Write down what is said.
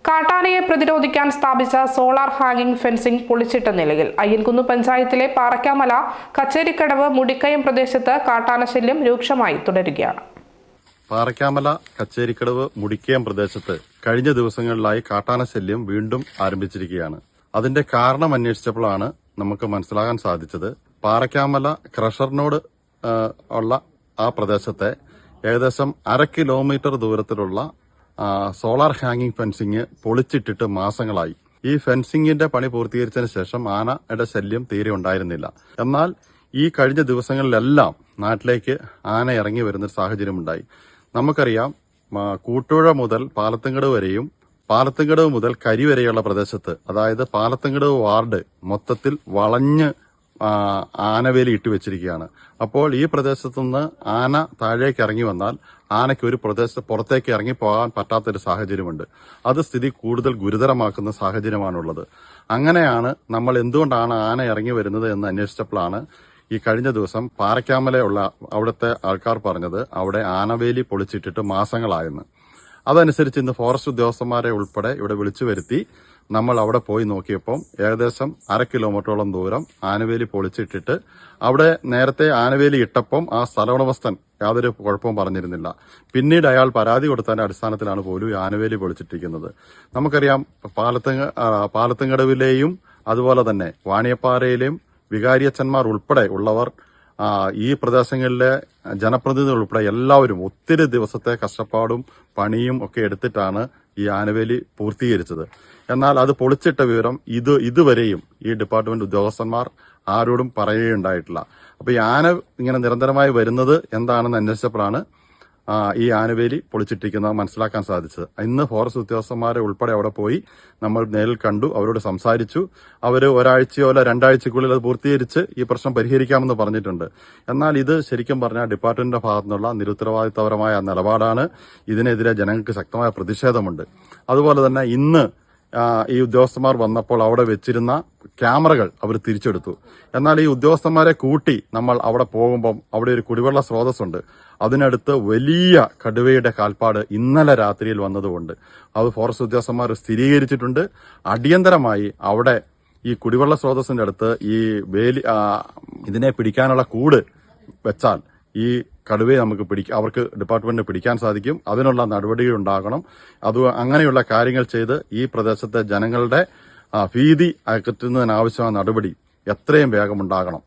കാട്ടാനയെ പ്രതിരോധിക്കാൻ സ്ഥാപിച്ച solar hanging fencing പൊളിച്ചിട്ട നിലയിൽ. അയ്യൻകുന്ന് പഞ്ചായത്തിലെ പാറയ്ക്കാമല, കച്ചേരിക്കടവ്, മുടിക്കയം പ്രദേശത്ത് കാട്ടാന ശല്യം രൂക്ഷമായി തുടരുകയാണ്. പാറയ്ക്കാമല, കച്ചേരിക്കടവ്, മുടിക്കയം പ്രദേശത്ത് കഴിഞ്ഞ ദിവസങ്ങളിലായി കാട്ടാന ശല്യം വീണ്ടും ആരംഭിച്ചിരിക്കുകയാണ്. അതിന്റെ കാരണം അന്വേഷിച്ചപ്പോഴാണ് നമുക്ക് മനസ്സിലാകാൻ സാധിച്ചത്, പാറയ്ക്കാമല ക്രഷറിനോട് ഉള്ള ആ പ്രദേശത്തെ ഏകദേശം 1/2 കിലോമീറ്റർ ദൂരത്തിലുള്ള സോളാർ ഹാങ്ങിംഗ് ഫെൻസിംഗ് പൊളിച്ചിട്ടിട്ട് മാസങ്ങളായി. ഈ ഫെൻസിംഗിന്റെ പണി പൂർത്തീകരിച്ചതിന് ശേഷം ആനയുടെ ശല്യം തീരെ ഉണ്ടായിരുന്നില്ല. എന്നാൽ ഈ കഴിഞ്ഞ ദിവസങ്ങളിലെല്ലാം നാട്ടിലേക്ക് ആന ഇറങ്ങി വരുന്ന സാഹചര്യമുണ്ടായി. നമുക്കറിയാം, കൂട്ടുപുഴ മുതൽ പാലത്തുംകടവ് വരെയും പാലത്തുംകടവ് മുതൽ കരി വരെയുള്ള പ്രദേശത്ത്, അതായത് പാലത്തുംകടവ് വാർഡ് മൊത്തത്തിൽ വളഞ്ഞ് ആനവേലി ഇട്ടുവെച്ചിരിക്കുകയാണ്. അപ്പോൾ ഈ പ്രദേശത്തുനിന്ന് ആന താഴേക്ക് ഇറങ്ങി വന്നാൽ ആനയ്ക്ക് ഒരു പുറത്തേക്ക് ഇറങ്ങി പോകാൻ പറ്റാത്തൊരു സാഹചര്യമുണ്ട്. അത് സ്ഥിതി കൂടുതൽ ഗുരുതരമാക്കുന്ന സാഹചര്യമാണുള്ളത്. അങ്ങനെയാണ് നമ്മൾ എന്തുകൊണ്ടാണ് ആന ഇറങ്ങി വരുന്നത് എന്ന് അന്വേഷിച്ചപ്പോഴാണ് ഈ കഴിഞ്ഞ ദിവസം പാറയ്ക്കാമലയുള്ള അവിടുത്തെ ആൾക്കാർ പറഞ്ഞത് അവിടെ ആനവേലി പൊളിച്ചിട്ടിട്ട് മാസങ്ങളായെന്ന്. അതനുസരിച്ച് ഇന്ന് ഫോറസ്റ്റ് ഉദ്യോഗസ്ഥന്മാരെ ഉൾപ്പെടെ ഇവിടെ വിളിച്ചു വരുത്തി നമ്മൾ അവിടെ പോയി നോക്കിയപ്പോൾ ഏകദേശം 1/2 കിലോമീറ്ററോളം ദൂരം ആനവേലി പൊളിച്ചിട്ടിട്ട്, അവിടെ നേരത്തെ ആനവേലി ഇട്ടപ്പം ആ സ്ഥലമുടമസ്ഥൻ യാതൊരു കുഴപ്പവും പറഞ്ഞിരുന്നില്ല. പിന്നീട് അയാൾ പരാതി കൊടുത്തതിന്റെ അടിസ്ഥാനത്തിലാണ് പോലും ഈ ആനവേലി പൊളിച്ചിട്ടിരിക്കുന്നത്. നമുക്കറിയാം, പാലത്തുംകടവിലെയും അതുപോലെ തന്നെ വാണിയപ്പാറയിലെയും വികാരിയച്ഛന്മാർ ഉൾപ്പെടെ ഉള്ളവർ, ഈ പ്രദേശങ്ങളിലെ ജനപ്രതിനിധികൾ ഉൾപ്പെടെ എല്ലാവരും ഒത്തിരി ദിവസത്തെ കഷ്ടപ്പാടും പണിയും ഒക്കെ എടുത്തിട്ടാണ് ഈ ആനവേലി പൂർത്തീകരിച്ചത്. എന്നാൽ അത് പൊളിച്ചിട്ട വിവരം ഇതുവരെയും ഈ ഡിപ്പാർട്ട്മെന്റ് ഉദ്യോഗസ്ഥന്മാർ ആരോടും പറയുകയുണ്ടായിട്ടില്ല. അപ്പൊ ഈ ആന ഇങ്ങനെ നിരന്തരമായി വരുന്നത് എന്താണെന്ന് അന്വേഷിച്ചപ്പോഴാണ് ഈ ആനവേലി പൊളിച്ചിട്ടിരിക്കുന്നത് മനസ്സിലാക്കാൻ സാധിച്ചത്. ഇന്ന് ഫോറസ്റ്റ് ഉദ്യോഗസ്ഥന്മാരെ ഉൾപ്പെടെ അവിടെ പോയി നമ്മൾ നേരിൽ കണ്ടു, അവരോട് സംസാരിച്ചു. അവര് ഒരാഴ്ചയോ 2 ആഴ്ചക്കുള്ളിൽ അത് പൂർത്തീകരിച്ച് ഈ പ്രശ്നം പരിഹരിക്കാമെന്ന് പറഞ്ഞിട്ടുണ്ട്. എന്നാൽ ഇത് ശരിക്കും പറഞ്ഞാൽ ഡിപ്പാർട്ട്മെന്റിന്റെ ഭാഗത്തുനിന്നുള്ള നിരുത്തരവാദിത്തപരമായ നിലപാടാണ്. ഇതിനെതിരെ ജനങ്ങൾക്ക് ശക്തമായ പ്രതിഷേധമുണ്ട്. അതുപോലെ തന്നെ ഇന്ന് ഈ ഉദ്യോഗസ്ഥന്മാർ വന്നപ്പോൾ അവിടെ വെച്ചിരുന്ന ക്യാമറകൾ അവർ തിരിച്ചെടുത്തു. എന്നാൽ ഈ ഉദ്യോഗസ്ഥന്മാരെ കൂട്ടി നമ്മൾ അവിടെ പോകുമ്പം അവിടെ ഒരു കുടിവെള്ള സ്രോതസ്സുണ്ട്. അതിനടുത്ത് വലിയ കടുവയുടെ കാൽപ്പാട് ഇന്നലെ രാത്രിയിൽ വന്നതുകൊണ്ട് അത് ഫോറസ്റ്റ് ഉദ്യോഗസ്ഥന്മാർ സ്ഥിരീകരിച്ചിട്ടുണ്ട്. അടിയന്തരമായി അവിടെ ഈ കുടിവെള്ള സ്രോതസ്സിന്റെ അടുത്ത് ഈ ഇതിനെ പിടിക്കാനുള്ള കൂട് വെച്ചാൽ ഈ കടുവയെ നമുക്ക് അവർക്ക് ഡിപ്പാർട്ട്മെന്റിന് പിടിക്കാൻ സാധിക്കും. അതിനുള്ള നടപടികൾ ഉണ്ടാകണം. അങ്ങനെയുള്ള കാര്യങ്ങൾ ചെയ്ത് ഈ പ്രദേശത്തെ ജനങ്ങളുടെ ഭീതി അകറ്റുന്നതിനാവശ്യമായ നടപടി എത്രയും വേഗം ഉണ്ടാകണം.